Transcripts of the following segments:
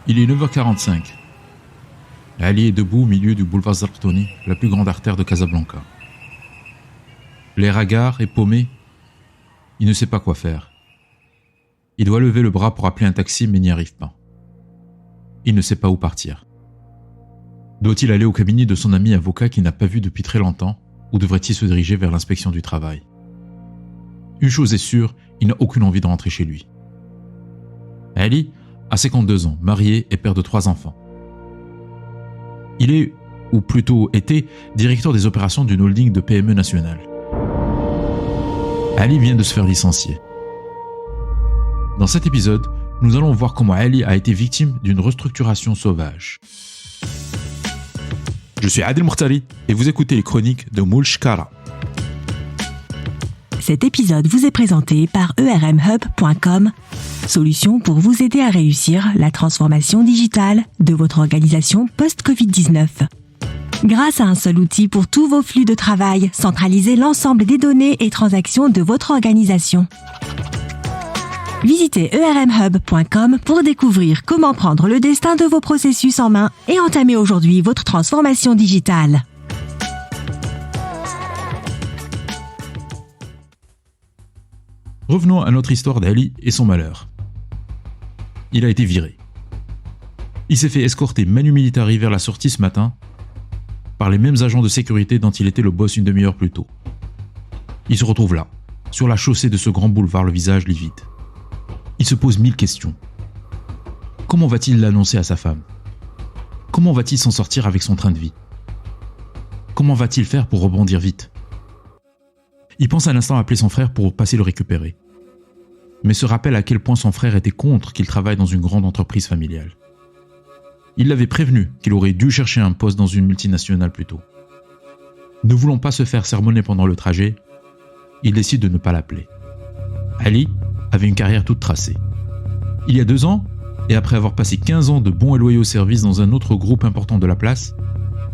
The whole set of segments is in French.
Il est 9h45. Ali est debout au milieu du boulevard Zarqtoni, la plus grande artère de Casablanca. L'air hagard et paumé, il ne sait pas quoi faire. Il doit lever le bras pour appeler un taxi mais n'y arrive pas. Il ne sait pas où partir. Doit-il aller au cabinet de son ami avocat qu'il n'a pas vu depuis très longtemps ou devrait-il se diriger vers l'inspection du travail? Une chose est sûre, il n'a aucune envie de rentrer chez lui. Ali a 52 ans, marié et père de 3 enfants. Il est, ou plutôt était, directeur des opérations d'une holding de PME nationale. Ali vient de se faire licencier. Dans cet épisode, nous allons voir comment Ali a été victime d'une restructuration sauvage. Je suis Adel Mourtali et vous écoutez les chroniques de Moul Shkara. Cet épisode vous est présenté par ERMHub.com, solution pour vous aider à réussir la transformation digitale de votre organisation post-Covid-19. Grâce à un seul outil pour tous vos flux de travail, centralisez l'ensemble des données et transactions de votre organisation. Visitez ERMHub.com pour découvrir comment prendre le destin de vos processus en main et entamer aujourd'hui votre transformation digitale. Revenons à notre histoire d'Ali et son malheur. Il a été viré. Il s'est fait escorter manu militari vers la sortie ce matin par les mêmes agents de sécurité dont il était le boss une demi-heure plus tôt. Il se retrouve là, sur la chaussée de ce grand boulevard, le visage livide. Il se pose 1000 questions. Comment va-t-il l'annoncer à sa femme? Comment va-t-il s'en sortir avec son train de vie? Comment va-t-il faire pour rebondir vite? Il pense un instant à appeler son frère pour passer le récupérer. Mais se rappelle à quel point son frère était contre qu'il travaille dans une grande entreprise familiale. Il l'avait prévenu qu'il aurait dû chercher un poste dans une multinationale plus tôt. Ne voulant pas se faire sermonner pendant le trajet, il décide de ne pas l'appeler. Ali avait une carrière toute tracée. Il y a 2 ans, et après avoir passé 15 ans de bons et loyaux services dans un autre groupe important de la place,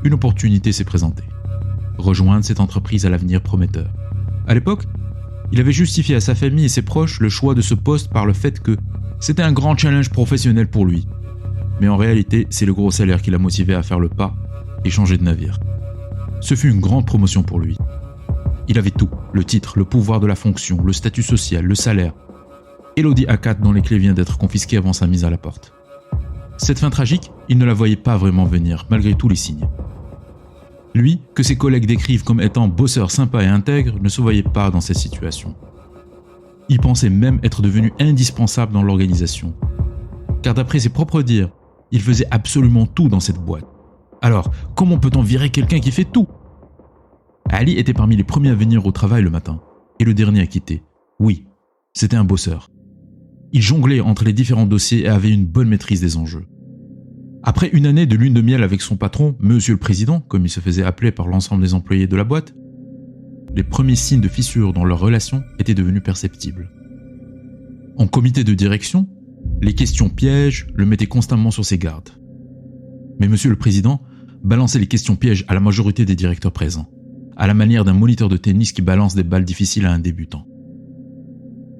une opportunité s'est présentée. Rejoindre cette entreprise à l'avenir prometteur. À l'époque, il avait justifié à sa famille et ses proches le choix de ce poste par le fait que c'était un grand challenge professionnel pour lui. Mais en réalité, c'est le gros salaire qui l'a motivé à faire le pas et changer de navire. Ce fut une grande promotion pour lui. Il avait tout, le titre, le pouvoir de la fonction, le statut social, le salaire. Et l'Audi A4 dont les clés viennent d'être confisquées avant sa mise à la porte. Cette fin tragique, il ne la voyait pas vraiment venir, malgré tous les signes. Lui, que ses collègues décrivent comme étant bosseur sympa et intègre, ne se voyait pas dans cette situation. Il pensait même être devenu indispensable dans l'organisation. Car d'après ses propres dires, il faisait absolument tout dans cette boîte. Alors, comment peut-on virer quelqu'un qui fait tout? Ali était parmi les premiers à venir au travail le matin, et le dernier à quitter. Oui, c'était un bosseur. Il jonglait entre les différents dossiers et avait une bonne maîtrise des enjeux. Après une année de lune de miel avec son patron, Monsieur le Président, comme il se faisait appeler par l'ensemble des employés de la boîte, les premiers signes de fissure dans leur relation étaient devenus perceptibles. En comité de direction, les questions pièges le mettaient constamment sur ses gardes. Mais Monsieur le Président balançait les questions pièges à la majorité des directeurs présents, à la manière d'un moniteur de tennis qui balance des balles difficiles à un débutant.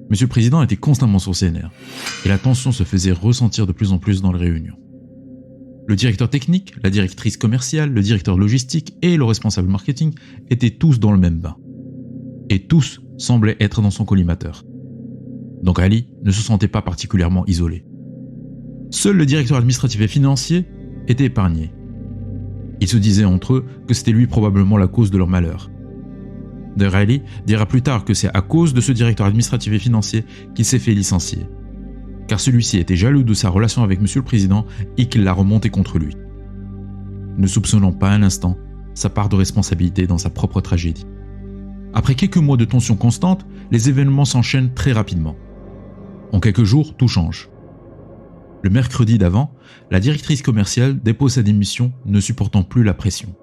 Monsieur le Président était constamment sur ses nerfs, et la tension se faisait ressentir de plus en plus dans les réunions. Le directeur technique, la directrice commerciale, le directeur logistique et le responsable marketing étaient tous dans le même bain. Et tous semblaient être dans son collimateur. Donc Ali ne se sentait pas particulièrement isolé. Seul le directeur administratif et financier était épargné. Ils se disaient entre eux que c'était lui probablement la cause de leur malheur. D'ailleurs, Ali dira plus tard que c'est à cause de ce directeur administratif et financier qu'il s'est fait licencier. Car celui-ci était jaloux de sa relation avec Monsieur le Président et qu'il l'a remonté contre lui. Ne soupçonnant pas un instant sa part de responsabilité dans sa propre tragédie. Après quelques mois de tension constante, les événements s'enchaînent très rapidement. En quelques jours, tout change. Le mercredi d'avant, la directrice commerciale dépose sa démission, ne supportant plus la pression.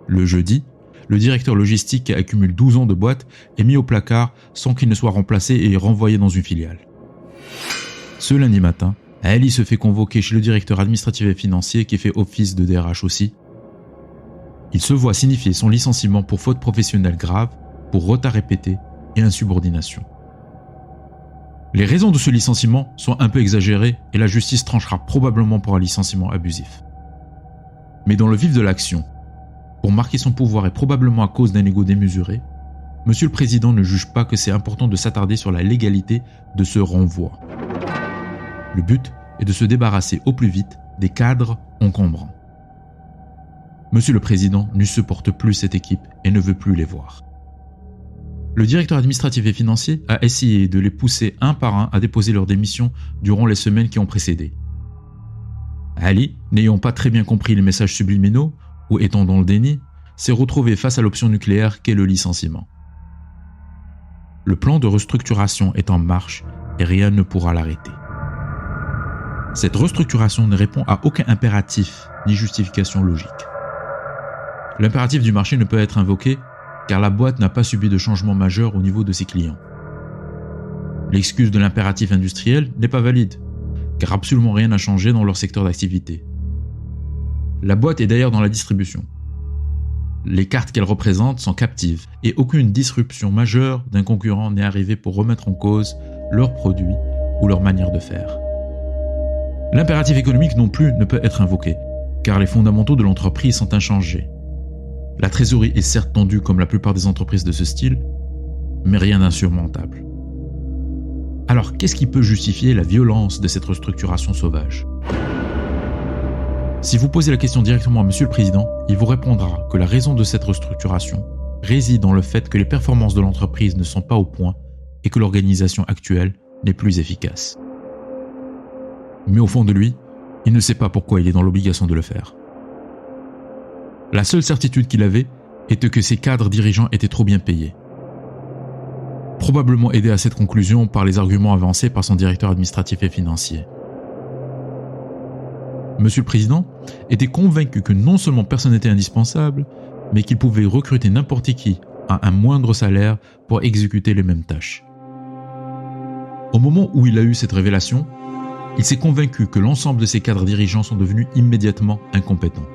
Le jeudi, le directeur logistique qui accumule 12 ans de boîte est mis au placard sans qu'il ne soit remplacé et renvoyé dans une filiale. Ce lundi matin, Ali se fait convoquer chez le directeur administratif et financier qui fait office de DRH aussi. Il se voit signifier son licenciement pour faute professionnelle grave, pour retard répété et insubordination. Les raisons de ce licenciement sont un peu exagérées et la justice tranchera probablement pour un licenciement abusif. Mais dans le vif de l'action, pour marquer son pouvoir et probablement à cause d'un ego démesuré, Monsieur le Président ne juge pas que c'est important de s'attarder sur la légalité de ce renvoi. Le but est de se débarrasser au plus vite des cadres encombrants. Monsieur le Président ne supporte plus cette équipe et ne veut plus les voir. Le directeur administratif et financier a essayé de les pousser un par un à déposer leur démission durant les semaines qui ont précédé. Ali, n'ayant pas très bien compris les messages subliminaux ou étant dans le déni, s'est retrouvé face à l'option nucléaire qu'est le licenciement. Le plan de restructuration est en marche et rien ne pourra l'arrêter. Cette restructuration ne répond à aucun impératif ni justification logique. L'impératif du marché ne peut être invoqué car la boîte n'a pas subi de changement majeur au niveau de ses clients. L'excuse de l'impératif industriel n'est pas valide car absolument rien n'a changé dans leur secteur d'activité. La boîte est d'ailleurs dans la distribution. Les cartes qu'elle représente sont captives et aucune disruption majeure d'un concurrent n'est arrivée pour remettre en cause leurs produits ou leur manière de faire. L'impératif économique non plus ne peut être invoqué, car les fondamentaux de l'entreprise sont inchangés. La trésorerie est certes tendue comme la plupart des entreprises de ce style, mais rien d'insurmontable. Alors qu'est-ce qui peut justifier la violence de cette restructuration sauvage ? Si vous posez la question directement à Monsieur le Président, il vous répondra que la raison de cette restructuration réside dans le fait que les performances de l'entreprise ne sont pas au point et que l'organisation actuelle n'est plus efficace. Mais au fond de lui, il ne sait pas pourquoi il est dans l'obligation de le faire. La seule certitude qu'il avait était que ses cadres dirigeants étaient trop bien payés. Probablement aidé à cette conclusion par les arguments avancés par son directeur administratif et financier. Monsieur le Président était convaincu que non seulement personne n'était indispensable, mais qu'il pouvait recruter n'importe qui à un moindre salaire pour exécuter les mêmes tâches. Au moment où il a eu cette révélation, il s'est convaincu que l'ensemble de ses cadres dirigeants sont devenus immédiatement incompétents.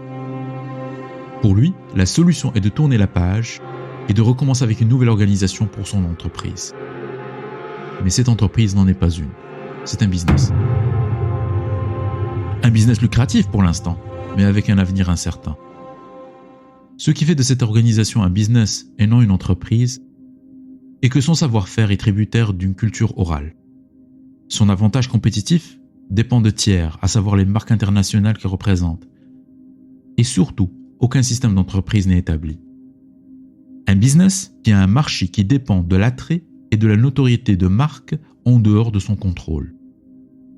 Pour lui, la solution est de tourner la page et de recommencer avec une nouvelle organisation pour son entreprise. Mais cette entreprise n'en est pas une, c'est un business. Un business lucratif pour l'instant, mais avec un avenir incertain. Ce qui fait de cette organisation un business et non une entreprise est que son savoir-faire est tributaire d'une culture orale. Son avantage compétitif dépend de tiers, à savoir les marques internationales qu'elle représente. Et surtout, aucun système d'entreprise n'est établi. Un business qui a un marché qui dépend de l'attrait et de la notoriété de marques en dehors de son contrôle.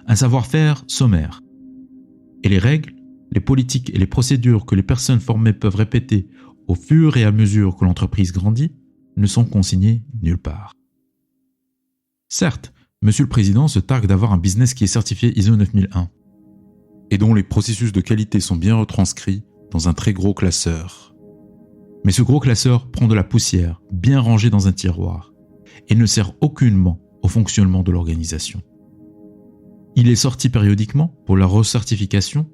Un savoir-faire sommaire. Et les règles, les politiques et les procédures que les personnes formées peuvent répéter au fur et à mesure que l'entreprise grandit ne sont consignées nulle part. Certes, Monsieur le Président se targue d'avoir un business qui est certifié ISO 9001 et dont les processus de qualité sont bien retranscrits dans un très gros classeur. Mais ce gros classeur prend de la poussière, bien rangée dans un tiroir, et ne sert aucunement au fonctionnement de l'organisation. Il est sorti périodiquement pour la recertification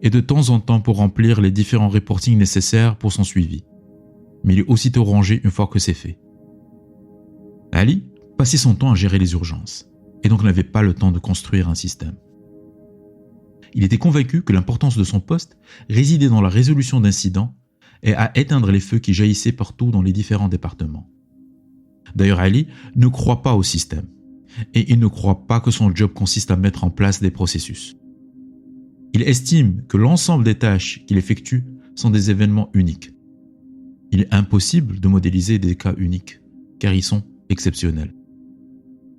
et de temps en temps pour remplir les différents reportings nécessaires pour son suivi. Mais il est aussitôt rangé une fois que c'est fait. Ali passait son temps à gérer les urgences, et donc n'avait pas le temps de construire un système. Il était convaincu que l'importance de son poste résidait dans la résolution d'incidents et à éteindre les feux qui jaillissaient partout dans les différents départements. D'ailleurs, Ali ne croit pas au système, et il ne croit pas que son job consiste à mettre en place des processus. Il estime que l'ensemble des tâches qu'il effectue sont des événements uniques. Il est impossible de modéliser des cas uniques, car ils sont exceptionnels.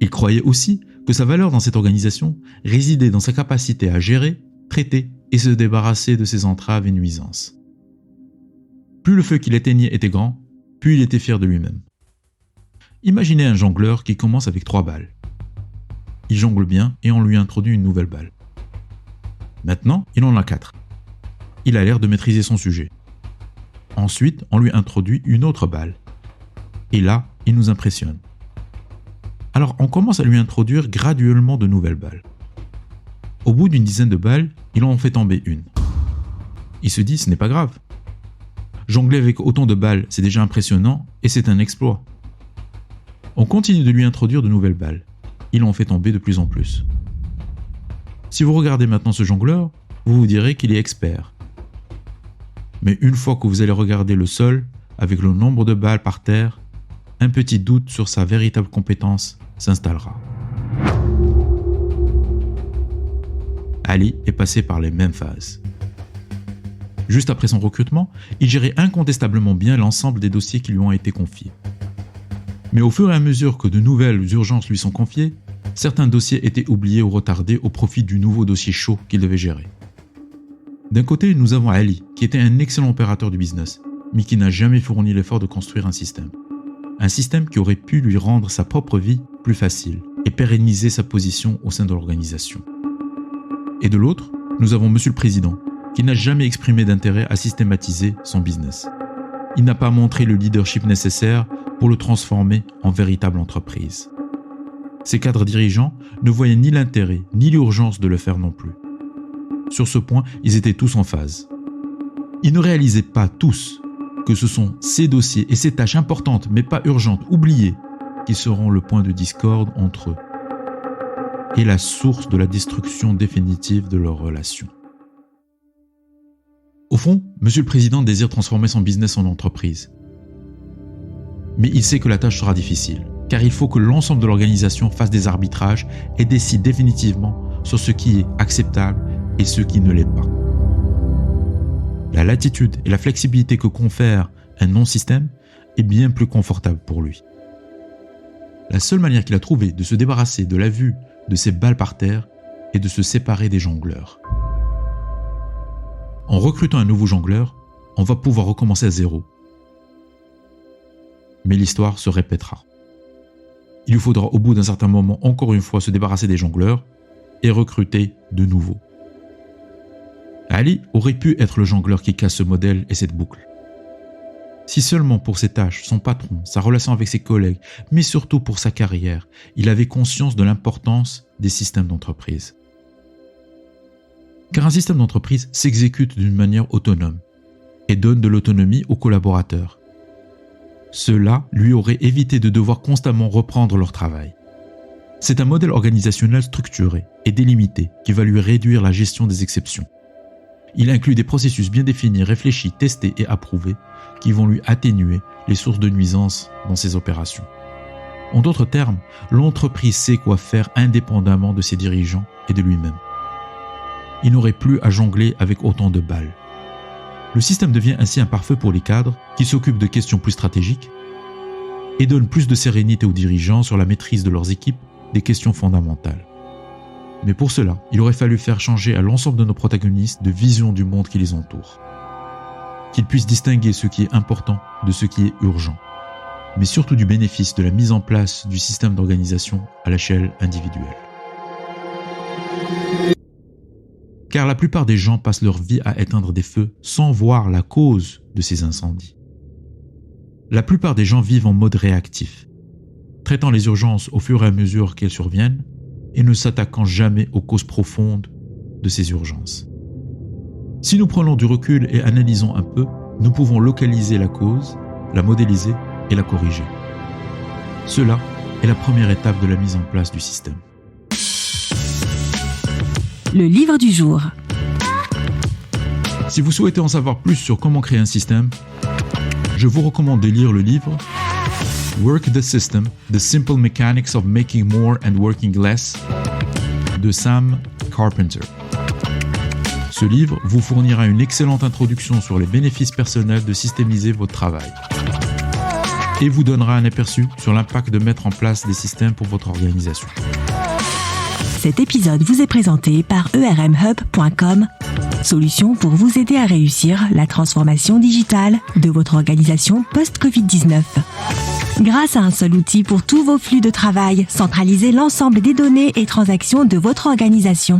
Il croyait aussi que sa valeur dans cette organisation résidait dans sa capacité à gérer, traiter et se débarrasser de ses entraves et nuisances. Plus le feu qu'il éteignait était grand, plus il était fier de lui-même. Imaginez un jongleur qui commence avec 3 balles. Il jongle bien et on lui introduit une nouvelle balle. Maintenant, il en a 4. Il a l'air de maîtriser son sujet. Ensuite, on lui introduit une autre balle. Et là, il nous impressionne. Alors, on commence à lui introduire graduellement de nouvelles balles. Au bout d'une dizaine de balles, il en fait tomber une. Il se dit, ce n'est pas grave. Jongler avec autant de balles, c'est déjà impressionnant et c'est un exploit. On continue de lui introduire de nouvelles balles. il en fait tomber de plus en plus. Si vous regardez maintenant ce jongleur, vous vous direz qu'il est expert. Mais une fois que vous allez regarder le sol, avec le nombre de balles par terre, un petit doute sur sa véritable compétence s'installera. Ali est passé par les mêmes phases. Juste après son recrutement, il gérait incontestablement bien l'ensemble des dossiers qui lui ont été confiés. Mais au fur et à mesure que de nouvelles urgences lui sont confiées, certains dossiers étaient oubliés ou retardés au profit du nouveau dossier chaud qu'il devait gérer. D'un côté, nous avons Ali, qui était un excellent opérateur du business, mais qui n'a jamais fourni l'effort de construire un système. Un système qui aurait pu lui rendre sa propre vie plus facile et pérenniser sa position au sein de l'organisation. Et de l'autre, nous avons Monsieur le Président, qui n'a jamais exprimé d'intérêt à systématiser son business. Il n'a pas montré le leadership nécessaire pour le transformer en véritable entreprise. Ces cadres dirigeants ne voyaient ni l'intérêt ni l'urgence de le faire non plus. Sur ce point, ils étaient tous en phase. Ils ne réalisaient pas tous que ce sont ces dossiers et ces tâches importantes mais pas urgentes, oubliées, qui seront le point de discorde entre eux et la source de la destruction définitive de leur relation. Au fond, Monsieur le Président désire transformer son business en entreprise. Mais il sait que la tâche sera difficile, car il faut que l'ensemble de l'organisation fasse des arbitrages et décide définitivement sur ce qui est acceptable et ce qui ne l'est pas. La latitude et la flexibilité que confère un non-système est bien plus confortable pour lui. La seule manière qu'il a trouvée de se débarrasser de la vue de ces balles par terre est de se séparer des jongleurs. En recrutant un nouveau jongleur, on va pouvoir recommencer à zéro. Mais l'histoire se répétera. Il lui faudra au bout d'un certain moment encore une fois se débarrasser des jongleurs et recruter de nouveaux. Ali aurait pu être le jongleur qui casse ce modèle et cette boucle. Si seulement pour ses tâches, son patron, sa relation avec ses collègues, mais surtout pour sa carrière, il avait conscience de l'importance des systèmes d'entreprise. Car un système d'entreprise s'exécute d'une manière autonome et donne de l'autonomie aux collaborateurs. Cela lui aurait évité de devoir constamment reprendre leur travail. C'est un modèle organisationnel structuré et délimité qui va lui réduire la gestion des exceptions. Il inclut des processus bien définis, réfléchis, testés et approuvés qui vont lui atténuer les sources de nuisances dans ses opérations. En d'autres termes, l'entreprise sait quoi faire indépendamment de ses dirigeants et de lui-même. Il n'aurait plus à jongler avec autant de balles. Le système devient ainsi un pare-feu pour les cadres qui s'occupent de questions plus stratégiques et donnent plus de sérénité aux dirigeants sur la maîtrise de leurs équipes des questions fondamentales. Mais pour cela, il aurait fallu faire changer à l'ensemble de nos protagonistes de vision du monde qui les entoure. Qu'ils puissent distinguer ce qui est important de ce qui est urgent, mais surtout du bénéfice de la mise en place du système d'organisation à l'échelle individuelle. Car la plupart des gens passent leur vie à éteindre des feux sans voir la cause de ces incendies. La plupart des gens vivent en mode réactif, traitant les urgences au fur et à mesure qu'elles surviennent et ne s'attaquant jamais aux causes profondes de ces urgences. Si nous prenons du recul et analysons un peu, nous pouvons localiser la cause, la modéliser et la corriger. Cela est la première étape de la mise en place du système. Le livre du jour. Si vous souhaitez en savoir plus sur comment créer un système, je vous recommande de lire le livre Work the System, The Simple Mechanics of Making More and Working Less de Sam Carpenter. Ce livre vous fournira une excellente introduction sur les bénéfices personnels de systémiser votre travail et vous donnera un aperçu sur l'impact de mettre en place des systèmes pour votre organisation. Cet épisode vous est présenté par ERMHub.com, solution pour vous aider à réussir la transformation digitale de votre organisation post-Covid-19. Grâce à un seul outil pour tous vos flux de travail, centralisez l'ensemble des données et transactions de votre organisation.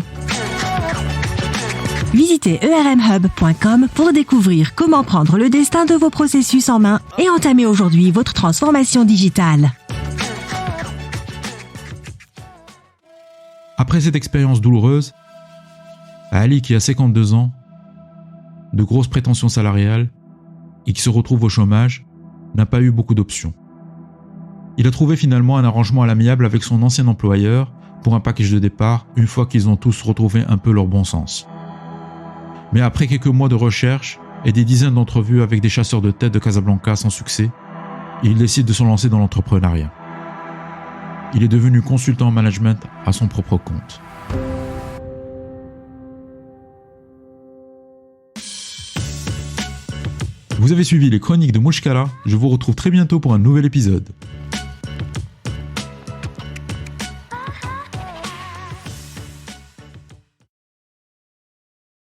Visitez ERMHub.com pour découvrir comment prendre le destin de vos processus en main et entamer aujourd'hui votre transformation digitale. Après cette expérience douloureuse, Ali, qui a 52 ans, de grosses prétentions salariales et qui se retrouve au chômage, n'a pas eu beaucoup d'options. Il a trouvé finalement un arrangement à l'amiable avec son ancien employeur pour un package de départ une fois qu'ils ont tous retrouvé un peu leur bon sens. Mais après quelques mois de recherche et des dizaines d'entrevues avec des chasseurs de tête de Casablanca sans succès, il décide de se lancer dans l'entrepreneuriat. Il est devenu consultant en management à son propre compte. Vous avez suivi les chroniques de Mouchkala, je vous retrouve très bientôt pour un nouvel épisode.